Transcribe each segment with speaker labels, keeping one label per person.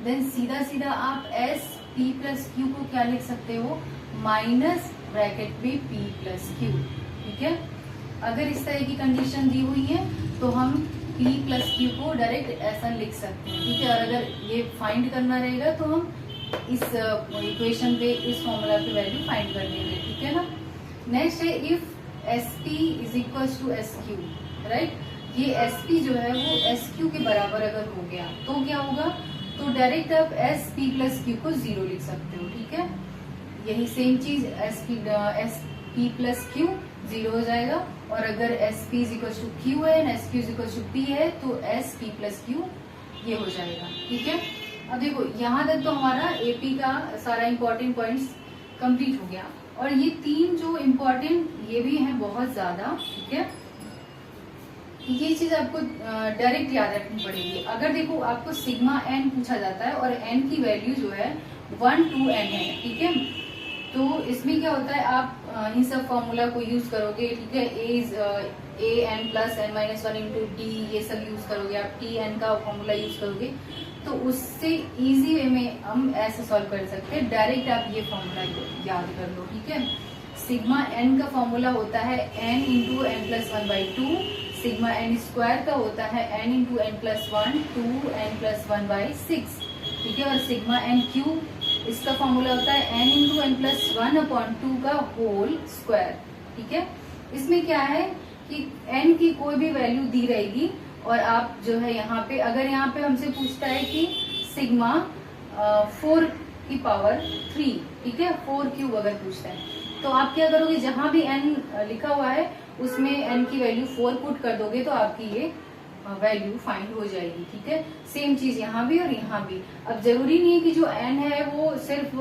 Speaker 1: Then सीधा सीधा आप एस पी प्लस क्यू को क्या लिख सकते हो, माइनस ब्रैकेट में पी प्लस क्यू। ठीक है, अगर इस तरह की कंडीशन दी हुई है तो हम पी प्लस क्यू को डायरेक्ट ऐसा लिख सकते हैं। ठीक है, और अगर ये फाइंड करना रहेगा तो हम इस इक्वेशन पे इस फॉर्मूला की वैल्यू फाइंड कर लेंगे। ठीक है ना। नेक्स्ट है if S P is equal to S Q, right. ये एस पी जो है वो एस क्यू के बराबर अगर हो गया तो क्या होगा, तो डायरेक्ट आप एस पी प्लस क्यू को 0 लिख सकते हो। ठीक है, यही सेम चीज एस पी प्लस क्यू 0 हो जाएगा, और अगर S P is equal to Q है and S Q is equal to P है तो एस पी प्लस क्यू ये हो जाएगा। ठीक है, अब देखो यहाँ तक तो हमारा एपी का सारा इंपॉर्टेंट पॉइंट्स कंप्लीट हो गया, और ये 3 जो इम्पोर्टेंट ये भी है बहुत ज्यादा। ठीक है, ये चीज आपको डायरेक्ट याद रखनी पड़ेगी। अगर देखो आपको सिग्मा एन पूछा जाता है और एन की वैल्यू जो है 1 to n है। ठीक है, तो इसमें क्या होता है, आप इन सब फॉर्मूला को यूज करोगे। ठीक है, A N plus N minus 1 into D, ये सब यूज करोगे आप, टी एन का फॉर्मूला यूज करोगे, तो उससे इजी वे में हम ऐसे सॉल्व कर सकते हैं। डायरेक्ट आप ये फॉर्मूला याद कर लो। ठीक है, सिग्मा एन का फॉर्मूला होता है n into n plus 1/2, sigma n square का होता है n into n plus 1 2 n plus 1/6। ठीक है, और सिग्मा एन क्यू इसका फॉर्मूला होता है एन इंटू एन प्लस 1/2 का होल स्क्वायर। ठीक है, इसमें क्या है कि एन की कोई भी वैल्यू दी रहेगी, और आप जो है यहाँ पे अगर यहाँ पे हमसे पूछता है कि सिग्मा 4 की पावर 3, ठीक है, 4 क्यूब अगर पूछता है, तो आप क्या करोगे, जहां भी एन लिखा हुआ है उसमें एन की वैल्यू 4 पुट कर दोगे तो आपकी ये वैल्यू फाइंड हो जाएगी। ठीक है, सेम चीज यहाँ भी और यहाँ भी। अब जरूरी नहीं है कि जो एन है वो सिर्फ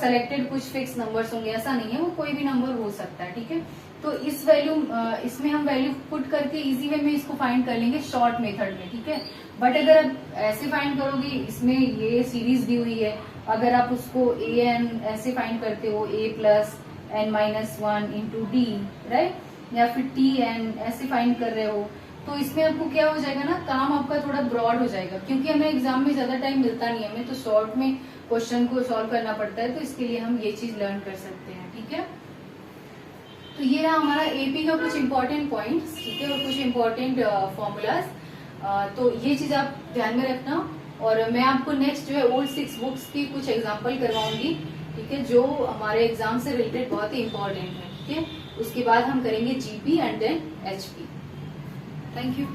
Speaker 1: सेलेक्टेड कुछ फिक्स नंबर्स होंगे, ऐसा नहीं है, वो कोई भी नंबर हो सकता है। ठीक है, तो इस वैल्यू इसमें हम वैल्यू पुट करके इजी वे में इसको फाइंड कर लेंगे शॉर्ट मेथड में। ठीक है, बट अगर आप ऐसे फाइंड करोगे, इसमें ये सीरीज दी हुई है, अगर आप उसको ए एन ऐसे फाइंड करते हो, A plus N minus 1 into D, right, या फिर टी एन ऐसे फाइंड कर रहे हो, तो इसमें आपको क्या हो जाएगा ना, काम आपका थोड़ा ब्रॉड हो जाएगा, क्योंकि हमें एग्जाम में ज्यादा टाइम मिलता नहीं है, हमें तो शॉर्ट में क्वेश्चन को सॉल्व करना पड़ता है, तो इसके लिए हम ये चीज लर्न कर सकते हैं। ठीक है, तो ये रहा हमारा एपी का कुछ इंपॉर्टेंट पॉइंट्स। ठीक है, और कुछ इंपॉर्टेंट फॉर्मूलाज, तो ये चीज आप ध्यान में रखना, और मैं आपको नेक्स्ट जो है ओल्ड 6 बुक्स की कुछ एग्जाम्पल करवाऊंगी। ठीक है, जो हमारे एग्जाम से रिलेटेड बहुत ही इंपॉर्टेंट है। ठीक है, उसके बाद हम करेंगे GP and then HP. Thank you.